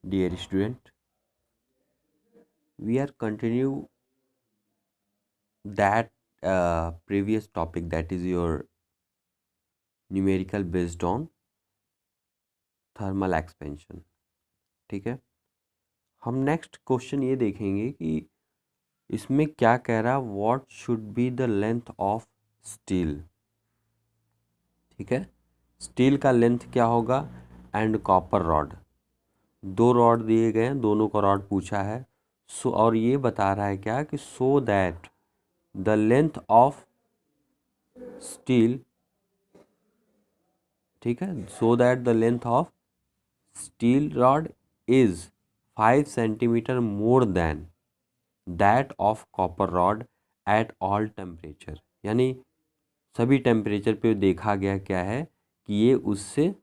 Dear student, we are continue that previous topic, that is your numerical based on thermal expansion. ठीक है, हम next question ये देखेंगे कि इसमें क्या कह रहा, what should be the length of steel. ठीक है, स्टील का लेंथ क्या होगा एंड कॉपर रॉड. दो रॉड दिए गए हैं, दोनों का रॉड पूछा है. सो और ये बता रहा है क्या कि so that the length of steel, ठीक है, so that the length of steel rod is 5 centimetre more than that of copper rod at all temperature. यानी सभी टेम्परेचर पे देखा गया क्या है कि ये उससे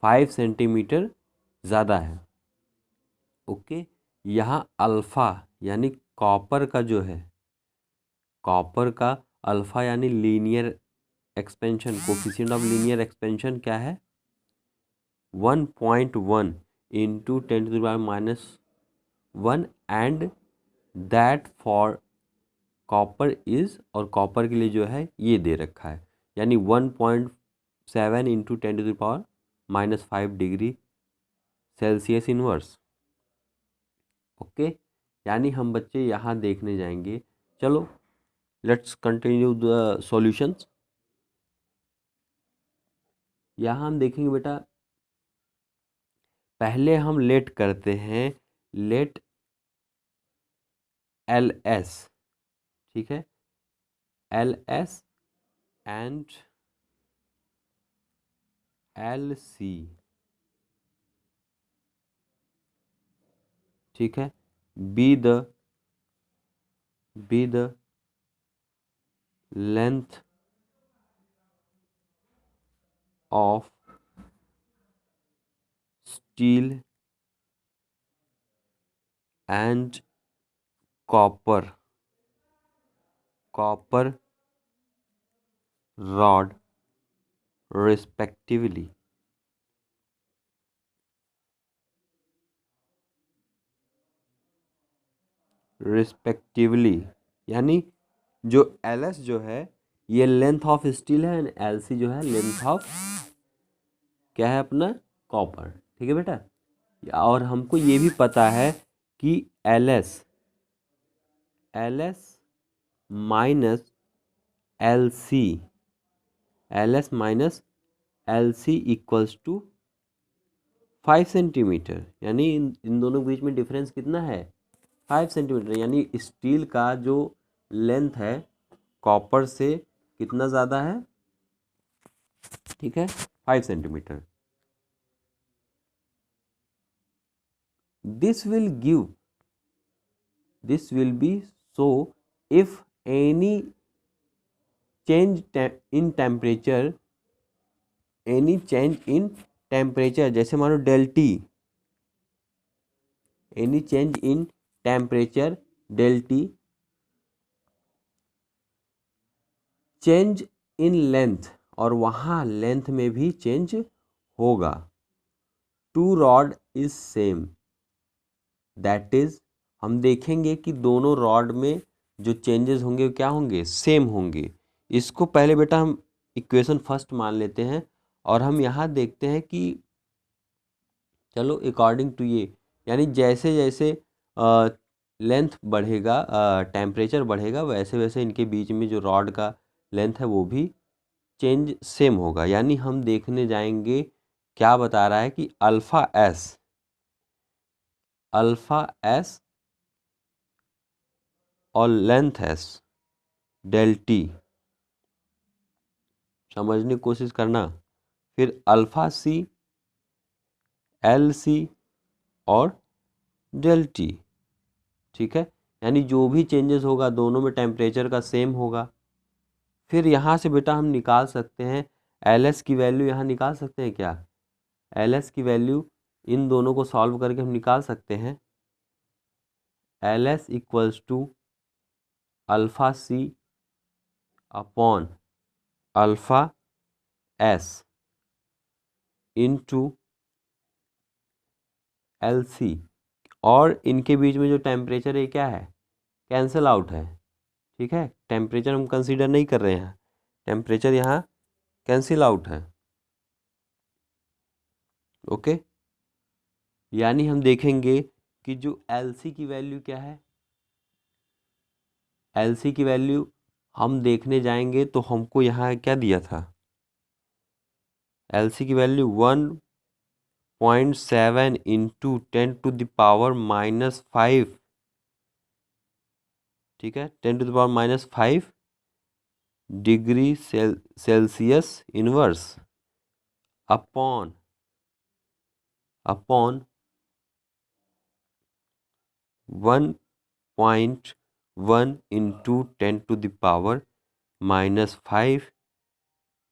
5 सेंटीमीटर ज़्यादा है. ओके, यहाँ अल्फ़ा यानी कॉपर का जो है, कॉपर का अल्फ़ा यानी linear expansion, coefficient of linear expansion क्या है 1.1 into 10⁻⁻1 and that for copper is, और कॉपर के लिए जो है ये दे रखा है यानी 1.7 into 10⁻⁻5 degree Celsius inverse. Okay, यानी हम बच्चे यहाँ देखने जाएंगे. चलो लेट्स कंटिन्यू द सॉल्यूशंस. यहाँ हम देखेंगे बेटा, पहले हम लेट करते हैं, लेट एल एस. ठीक है, L S and L C. ठीक है, be the length of steel and copper rod respectively. यानी जो एल एस जो है ये लेंथ ऑफ स्टील है एंड एल सी जो है लेंथ ऑफ क्या है अपना कॉपर. ठीक है बेटा, और हमको ये भी पता है कि L S minus L C equals to 5 centimetre. यानी इन दोनों के बीच में डिफरेंस कितना है 5 सेंटीमीटर. यानी स्टील का जो लेंथ है कॉपर से कितना ज़्यादा है, ठीक है 5 centimetre. this will be so if any change in temperature, जैसे मानो del T, any change in temperature del T, change in length, और वहाँ लेंथ में भी चेंज होगा. Two rod is same, that is हम देखेंगे कि दोनों रॉड में जो चेंजेस होंगे वो क्या होंगे, सेम होंगे. इसको पहले बेटा हम इक्वेशन फर्स्ट मान लेते हैं और हम यहाँ देखते हैं कि चलो अकॉर्डिंग टू ये, यानी जैसे जैसे लेंथ बढ़ेगा, टेम्परेचर बढ़ेगा, वैसे वैसे इनके बीच में जो रॉड का लेंथ है वो भी चेंज सेम होगा. यानी हम देखने जाएंगे क्या बता रहा है कि अल्फ़ा एस और लेंथ एस डेल टी, समझने की कोशिश करना. फिर अल्फ़ा सी एल सी और डेल टी. ठीक है, यानी जो भी चेंजेस होगा दोनों में टेम्परेचर का सेम होगा. फिर यहाँ से बेटा हम निकाल सकते हैं एल एस की वैल्यू, यहाँ निकाल सकते हैं क्या, एल एस की वैल्यू इन दोनों को सॉल्व करके हम निकाल सकते हैं. L S equals to alpha C upon alpha S into LC, और इनके बीच में जो टेम्परेचर है क्या है, कैंसिल आउट है, ठीक है। टेम्परेचर हम कंसीडर नहीं कर रहे हैं, टेम्परेचर यहाँ कैंसिल आउट है, ओके। यानी हम देखेंगे कि जो LC की वैल्यू क्या है, LC की वैल्यू हम देखने जाएंगे तो हमको यहाँ क्या दिया था, LC की वैल्यू 1.7 इंटू 10⁻⁻⁵, ठीक है, 10⁻⁵ degree Celsius inverse upon 1.1 into 10⁻⁵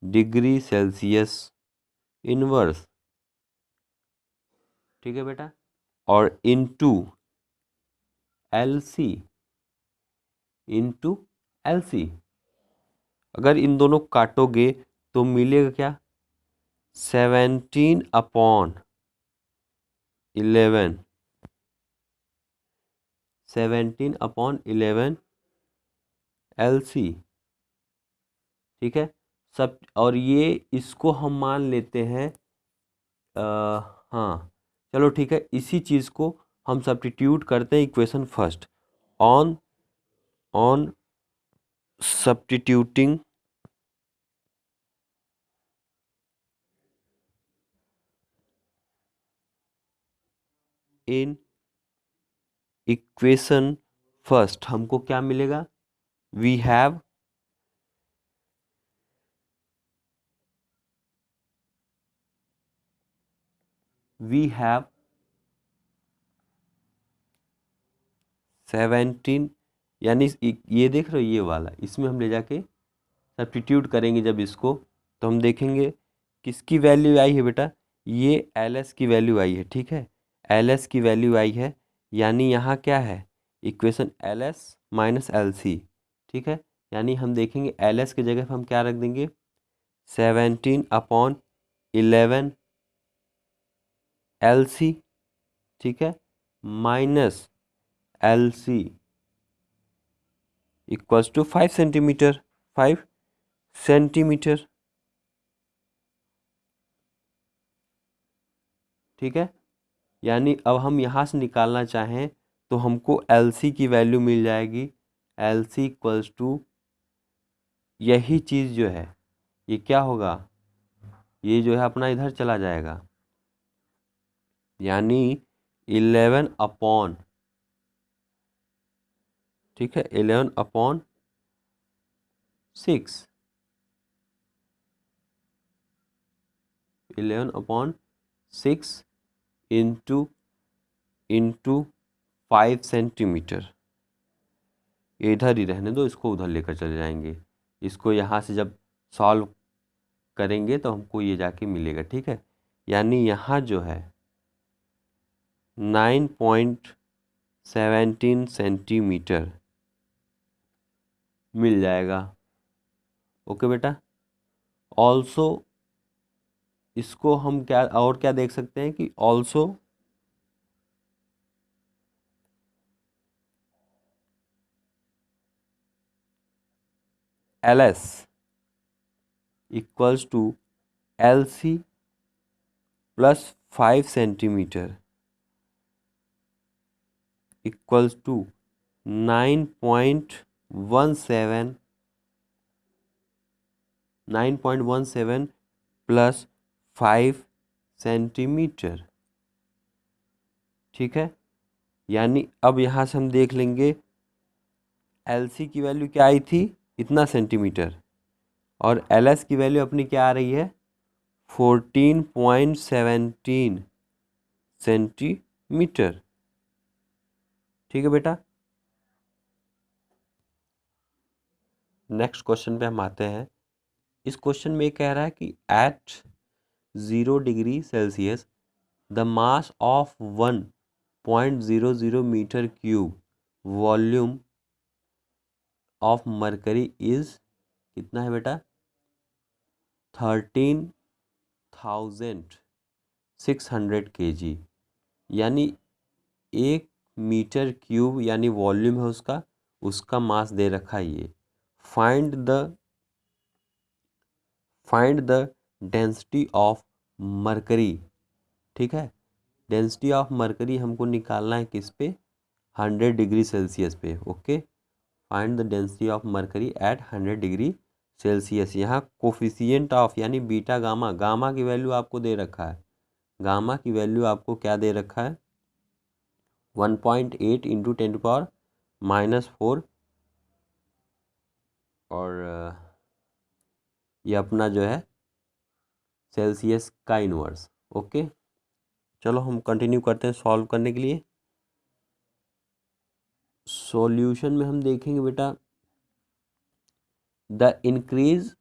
degree Celsius inverse, ठीक है बेटा, और इंटू LC, अगर इन दोनों काटोगे तो मिलेगा क्या, 17/11 LC, ठीक है सब। और ये इसको हम मान लेते हैं हाँ चलो ठीक है, इसी चीज़ को हम सब्स्टिट्यूट करते हैं equation first, on substituting in equation first हमको क्या मिलेगा, वी हैव वी हैव 17, यानी ये देख रहे हो ये वाला, इसमें हम ले जाके सब्स्टिट्यूट करेंगे जब इसको, तो हम देखेंगे किसकी वैल्यू आई है बेटा, ये LS की वैल्यू आई है, ठीक है, LS की वैल्यू आई है, यानी यहाँ क्या है, इक्वेशन LS माइनस LC, ठीक है। यानी हम देखेंगे LS की जगह पर हम क्या रख देंगे, 17/11 LC, ठीक है, minus LC equals to 5 centimetre, 5 centimetre, ठीक है। यानी अब हम यहाँ से निकालना चाहें तो हमको LC की वैल्यू मिल जाएगी, LC इक्वल्स टू यही चीज़ जो है ये क्या होगा, ये जो है अपना इधर चला जाएगा, यानी 11/, ठीक है, 11/6, 11/6 इंटू 5 सेंटीमीटर, इधर ही रहने दो, इसको उधर लेकर चले जाएंगे, इसको यहाँ से जब सॉल्व करेंगे तो हमको ये जाके मिलेगा, ठीक है। यानी यहाँ जो है 9.17 सेंटीमीटर मिल जाएगा, ओके बेटा। ऑल्सो इसको हम क्या और क्या देख सकते हैं कि also LS equals to LC plus 5 centimetre equals to 9.17 plus 5 centimetre, ठीक है। यानी अब यहाँ से हम देख लेंगे LC की वैल्यू क्या आई थी, इतना सेंटीमीटर, और LS की वैल्यू अपनी क्या आ रही है, 14.17 सेंटीमीटर, ठीक है बेटा। नेक्स्ट क्वेश्चन पे हम आते हैं। इस क्वेश्चन में कह रहा है कि at 0 degree Celsius the mass of 1.00 metre cube volume of mercury is कितना है बेटा, 13,600 kg, यानी 1 मीटर क्यूब यानी वॉल्यूम है उसका मास दे रखा है ये। Find the density of mercury. ठीक है, डेंसिटी ऑफ मरकरी हमको निकालना है किस पे, 100 डिग्री सेल्सियस पे। Okay, find the density of mercury at 100 degree Celsius. यहाँ कोफिशिएंट ऑफ यानी बीटा गामा, गामा की वैल्यू आपको दे रखा है, गामा की वैल्यू आपको क्या दे रखा है, 1.8 इंटू 10⁻⁻4। और ये अपना जो है सेल्सियस का इन्वर्स। ओके, चलो हम कंटिन्यू करते हैं सॉल्व करने के लिए। सॉल्यूशन में हम देखेंगे बेटा, the increase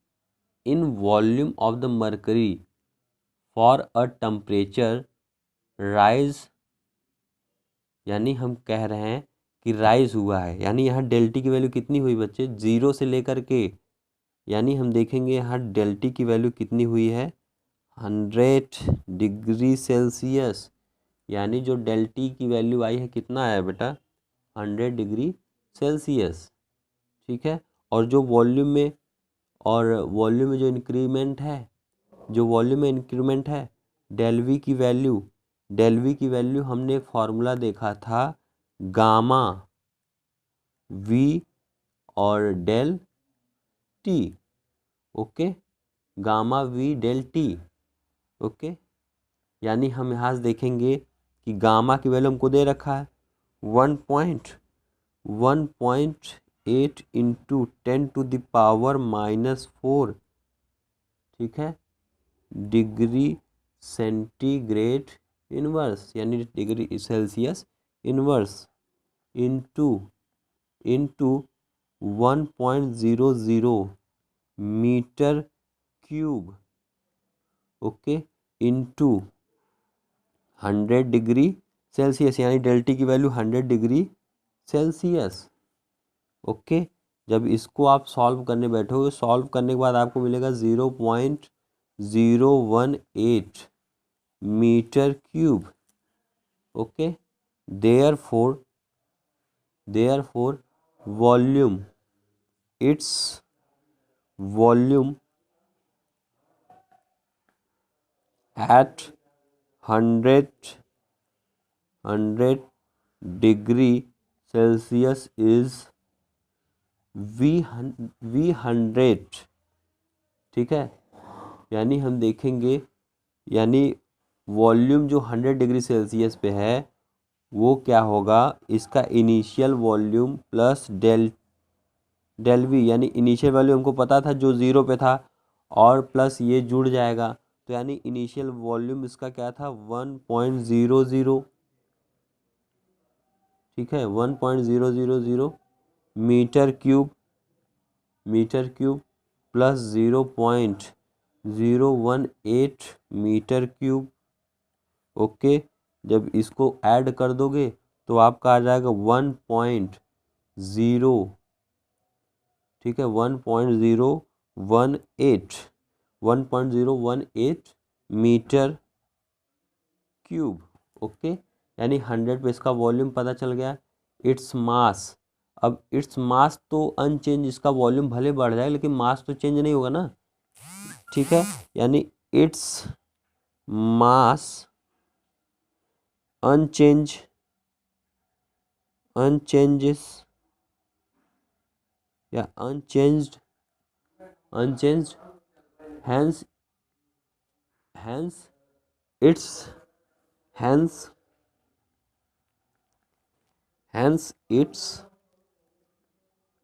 in volume of the mercury for a temperature rise, यानी हम कह रहे हैं कि राइज हुआ है, यानी यहाँ डेल्टी की वैल्यू कितनी हुई बच्चे, 0 से लेकर के, यानी हम देखेंगे यहाँ डेल्टी की वैल्यू कितनी हुई है, 100 डिग्री सेल्सियस। यानी जो डेल्टी की वैल्यू आई है कितना आया बेटा, 100 डिग्री सेल्सियस। ठीक है, और जो वॉल्यूम में जो इंक्रीमेंट है, जो वॉल्यूम में इंक्रीमेंट है, डेल वी की वैल्यू हमने फॉर्मूला देखा था, गामा वी और del T. Okay, gamma V del T. Okay, यानी हम यहाँ से देखेंगे कि गामा की वैल्यू हमको दे रखा है 1.8 इंटू 10⁻⁻⁴। ठीक है, डिग्री सेंटीग्रेड इनवर्स यानी degree Celsius inverse into 1.00 metre cube. Okay, into 100 degree Celsius, यानी डेल्टी की वैल्यू 100 डिग्री सेल्सियस। ओके, जब इसको आप सॉल्व करने बैठोगे, सॉल्व करने के बाद आपको मिलेगा 0.018 metre cube. Okay, therefore volume at 100 degree Celsius is V100। ठीक है, यानी हम देखेंगे, यानी वॉल्यूम जो 100 डिग्री सेल्सियस पे है वो क्या होगा, इसका initial volume plus del V, यानी इनिशियल वैल्यू हमको पता था जो 0 पे था, और प्लस ये जुड़ जाएगा, तो यानी इनिशियल वॉल्यूम इसका क्या था, 1.000। ठीक है, 1.000 metre cube plus 0.018 metre cube. Okay, जब इसको ऐड कर दोगे तो आपका आ जाएगा 1.0, ठीक है, 1.018 मीटर क्यूब। ओके, यानी 100 पे इसका वॉल्यूम पता चल गया। इट्स मास, अब इट्स मास तो अनचेंज, इसका वॉल्यूम भले बढ़ जाए लेकिन मास तो चेंज नहीं होगा ना। ठीक है, यानी इट्स मास अनचेंजेस या unchanged, hence its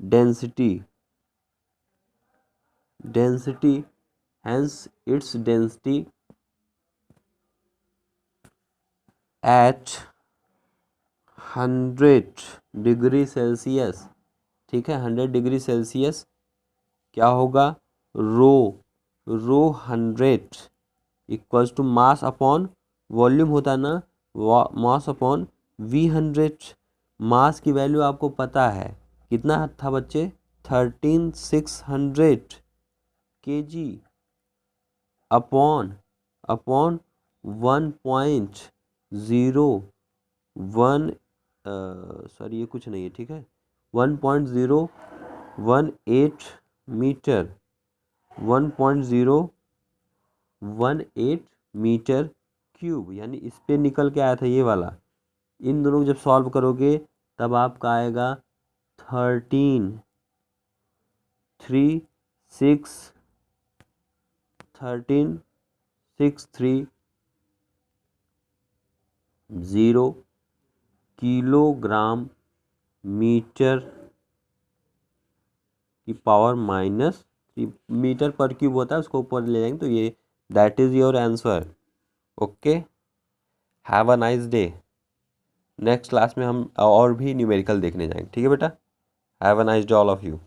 density at 100 degree Celsius. ठीक है, 100 डिग्री सेल्सियस क्या होगा, rho 100 equals to mass upon volume होता है ना, मास अपॉन V100। मास की वैल्यू आपको पता है कितना था बच्चे, 13600 kg अपॉन 1.018 1.01 सॉरी ये कुछ नहीं है, ठीक है, 1.018 मीटर, 1.018 मीटर क्यूब, यानी इस पे निकल के आया था ये वाला। इन दोनों को जब सॉल्व करोगे तब आपका आएगा 13.630 किलोग्राम मीटर की पावर माइनस 3 मीटर पर क्यूब होता है, उसको ऊपर ले जाएंगे तो ये that is your answer. Okay, have a nice day. Next class में हम और भी न्यूमेरिकल देखने जाएंगे, ठीक है बेटा। Have a nice day all of you.